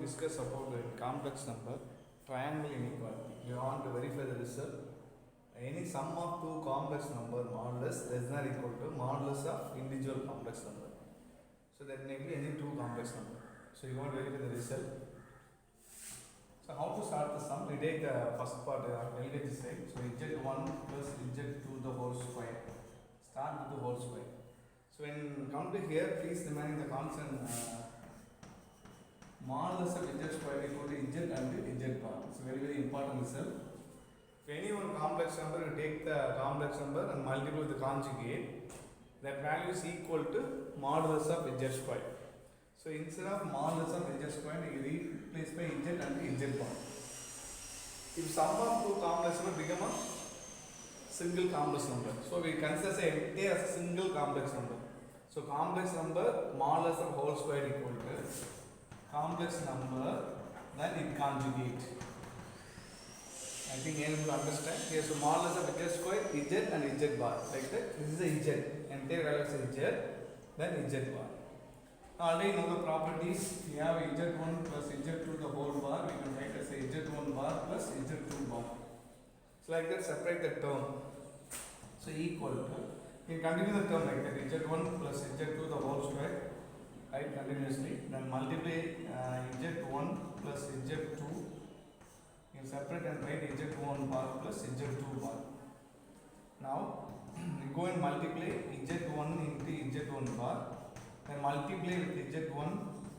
discuss about the complex number, triangle inequality. You want to verify the result. Any sum of two complex number modulus less than or equal to modulus of individual complex number. So that may be any two complex number. So you want to verify the result. So how to start the sum? We take the first part LHS side. So z1 plus z2 the whole square. Start with the whole square. So when come to here, please remind the constant modulus of z square equal to z and z bar. It's a very important result. If any one complex number, you take the complex number and multiply with the conjugate. That value is equal to modulus of z square. So instead of modulus of z square, you replace by z and z bar. If sum of two complex number become a single complex number, so we consider A as a single complex number. So complex number modulus of whole square equal to complex number, then it conjugate. I think you will understand. Here, so modulus of z square, z and z bar. Like that, this is a z. Entire value is z, then z bar. Already know the properties. We have z1 plus z2 the whole bar. We can write as a z1 bar plus z2 bar. So like that, separate the term. So equal to. You continue the term like that. z1 plus z2 the whole square. Right, continuously. Then multiply z1 plus z2. You separate and write z1 bar plus z2 bar. Now you go and multiply z1 into z1 bar. Then multiply with z1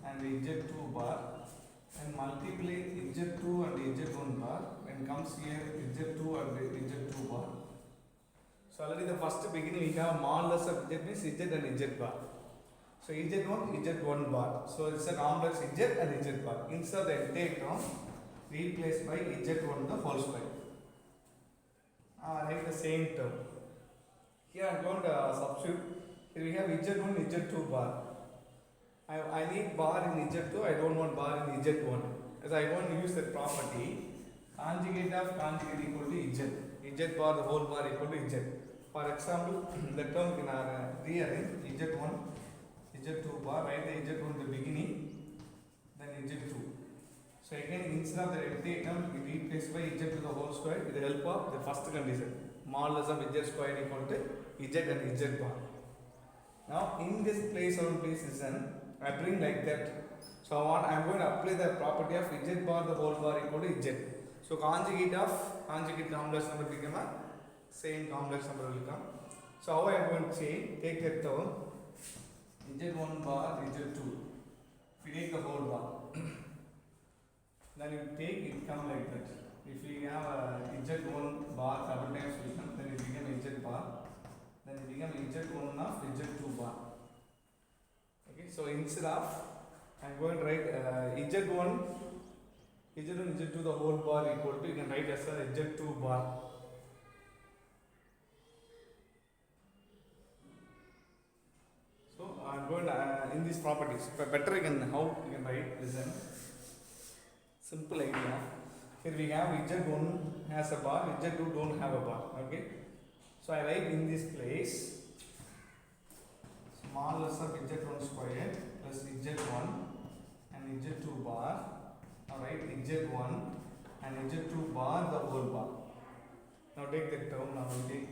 and z2 bar. And multiply z2 and z1 bar. When comes here z2 and z2 bar. So already the first beginning we have modulus of z means z and z bar. So z1, z1 bar. So it's a complex z and z bar. Insert the entire term, replace by z1 the whole square. Write the same term. Here I am going to substitute. Here we have z1, z2 bar. I need bar in z2. I don't want bar in z1. As I want to use that property, conjugate of conjugate equal to z. Z bar the whole bar equal to z. For example, the term can rearrange z1. z2 bar, write the z1 in the beginning, then z2. So again, instead of the empty term, we replace by z to the whole square with the help of the first condition. Modulus of z square equal to z and z bar. Now in this place or position, I bring like that. So I am going to apply the property of z bar the whole bar equal to z. So conjugate of conjugate complex number become a same complex number will come. So how I am going to say, take that term z1 bar z2. If you take the whole bar, then you take it come like that. If you have a z1 bar double times will come, then it become z bar. Then it become z1 of z2 bar. Okay, so instead of I am going to write z1 z2 the whole bar equal to, you can write as a z2 bar. So I am going to in these properties, better you can how you can write. Listen, simple idea. Here we have z1 has a bar, z2 don't have a bar. Okay, so I write in this place modulus of z1 square plus z1 and z2 bar. Now write z1 and z2 bar the whole bar. Now take the term. Now we take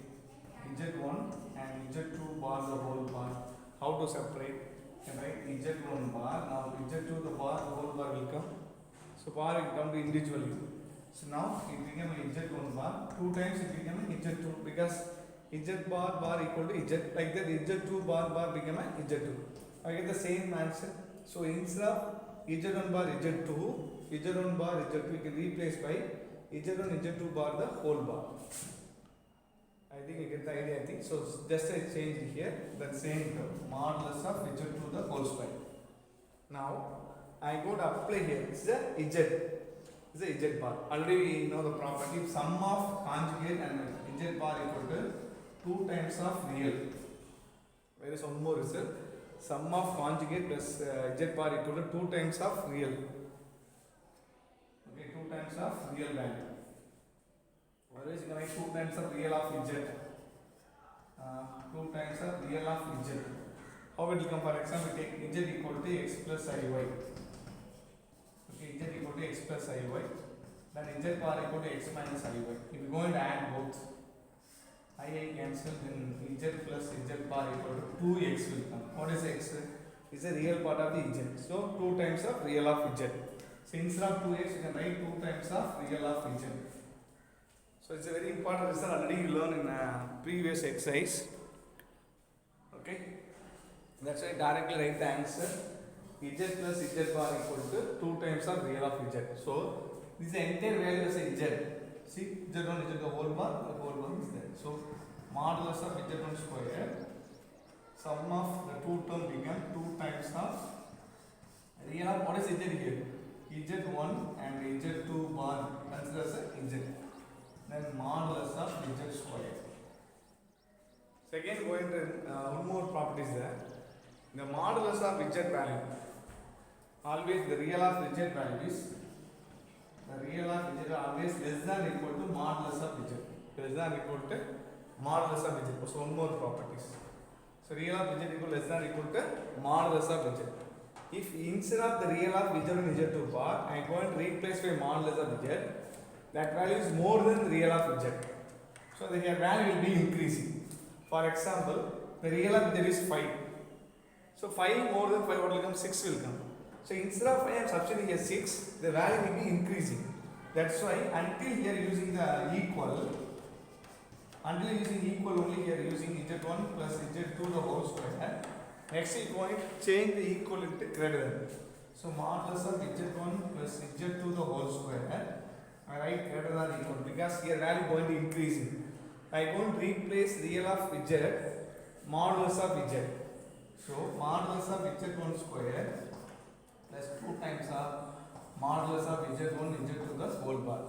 z1 and z2 bar the whole bar. How to separate? Can write z1 bar. Now z2 the bar the whole bar will come. So bar will come to individually. So now it became a z1 bar. 2 times it became a z2 because z bar equal to z. Like that z2 bar became a z2. I get the same answer. So instead of z1 bar z2, z1 bar z2 we can replace by z1 z2 bar the whole bar. I think you get the idea. I think so. Just I change here. The same term modulus of z2 the whole square. Now I go to apply here. It's a z. It's a z bar. Already we know the property. Sum of conjugate and z bar equal to 2 times of real. There is one more result. Sum of conjugate plus z bar equal to 2 times of real. Okay, 2 times of real value. Otherwise you can write 2 times of real of z. 2 times of real of z. How it will come? For example, take z equal to x plus iy. Okay, equal to x plus iy, then z bar equal to x minus iy. If you going to add both, I cancel, then z plus z bar equal to 2x will come. What is x? Is a real part of the z. So 2 times of real of z. So instead of 2x, you can write 2 times of real of z. So it's a very important result already you learned in previous exercise. Okay. That's why directly write the answer. Z plus z bar equal to 2 times of real of z. So this is the entire value as a z. See, z1 is the whole bar is there. So modulus of z1 square, sum of the two term become 2 times of real of what is z here? z1 and z2 bar consider as a z. Then modulus of z square. Second, going to one more property is there. The modulus of z value. Always the real of z value is always less than equal to modulus of z. Less than equal to modulus of z. So one more properties. So real of z equal less than equal to modulus of z. If instead of the real of z1 and z2 bar, I am going to replace by modulus of z, that value is more than the real of z. So the value will be increasing. For example, the real of z is 5. So 5 more than 5, what will come? 6 will come. So instead of 5, I am substituting here 6, the value will be increasing. That's why until here using the equal, only here using z1 plus z2 the whole square. Next is going to change the equal into greater than. So modulus of z1 plus z2 the whole square, I write greater than equal because here value going to increasing. I am going to replace real of z modulus of z. So modulus of z1 square plus 2 times of modulus of z1 z2 the whole bar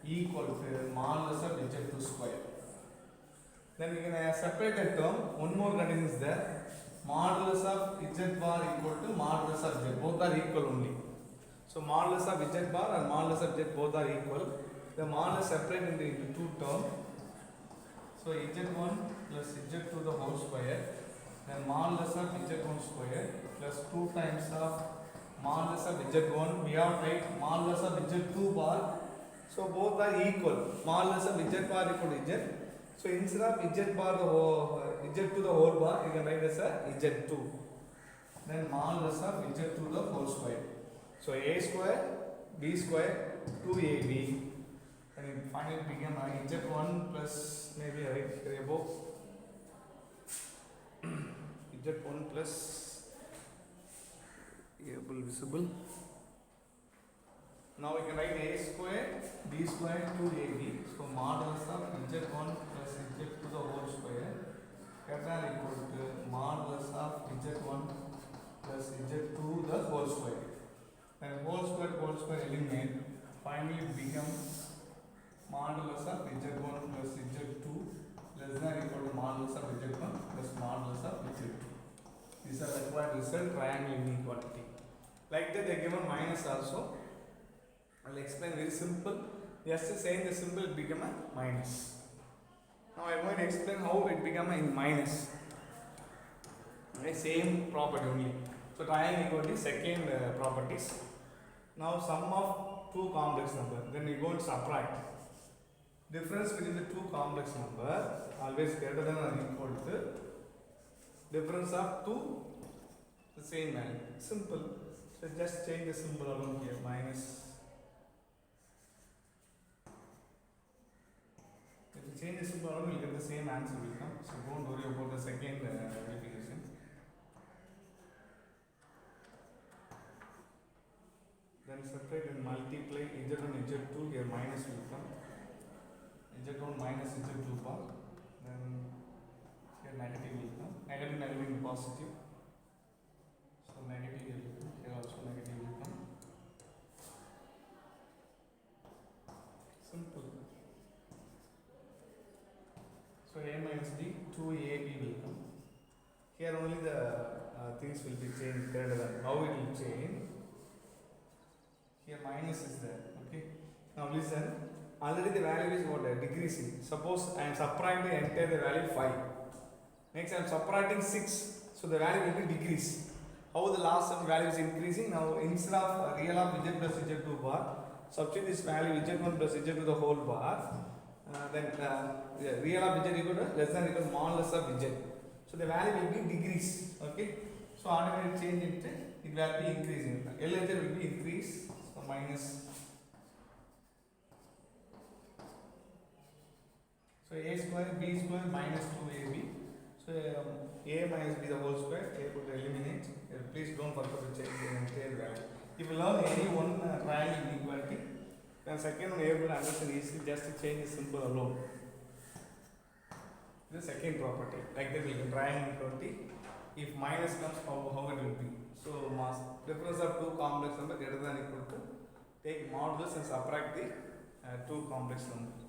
equal to modulus of z2 square. Then we can separate that term. One more condition is there. Modulus of z bar equal to modulus of z. Both are equal only. So modulus of z bar and modulus of z both are equal. The modulus separate into two terms. So z1 plus z2 the whole square. Then modulus of z1 square plus 2 times of modulus of z1. We have write modulus of z2 bar. So both are equal. Modulus of z bar equal to z. So instead of z bar the whole z to the whole bar, you can write as a z2. Then modulus of z2 the whole square. So a square, b square, 2ab. And it finally became z1 plus maybe right here above z1 plus able visible. Now we can write a square, b square, 2ab. So modulus of z1 plus z2 the whole square is equal to modulus of z1 plus z2 the whole square. Then whole square eliminate. Finally it becomes modulus of z1 plus z2 less than equal to modulus of z1 plus modulus of z2. These are required result triangle inequality. Like that they are given minus also. I will explain very simple. Just saying the symbol it become a minus. Now I am going to explain how it become a minus. Okay, same property only. So triangle equality second properties. Now sum of two complex number. Then we go and subtract. Difference between the two complex number always greater than or equal to difference of two the same value. Simple. So just change the symbol alone here. Minus. If you change the symbol alone, you will get the same answer will come. So don't worry about the second multiplication. Then separate and multiply z1 and z2. Here minus will come. z1 minus z2 bar. Then here negative will come. Negative will be positive. So negative will come. Here also negative will come. Simple. So a minus b, 2ab will come. Here only the things will be changed greater than. How it will change? Here minus is there. Okay. Now listen. Already the value is what? Decreasing. Suppose I am subtracting entire the value 5. Next I am subtracting 6. So the value will be decrease. how the last term value is increasing. Now instead of real of z plus z2 bar, substitute this value z1 plus z2 to the whole bar. Then real of z equal to less than equal to modulus of z. So the value will be decrease. Okay. So automatically change it will be increasing. LHR will be increase. So minus. So a square b square minus 2ab. So a minus b the whole square. A could eliminate. Please don't forget to change the entire value. If you learn any one triangle inequality, then second one able to understand easily. Just to change the symbol alone. The second property, like that we can triangle equality. If minus comes, how it will be? So difference of two complex number greater than equal to, take modulus and subtract the two complex numbers.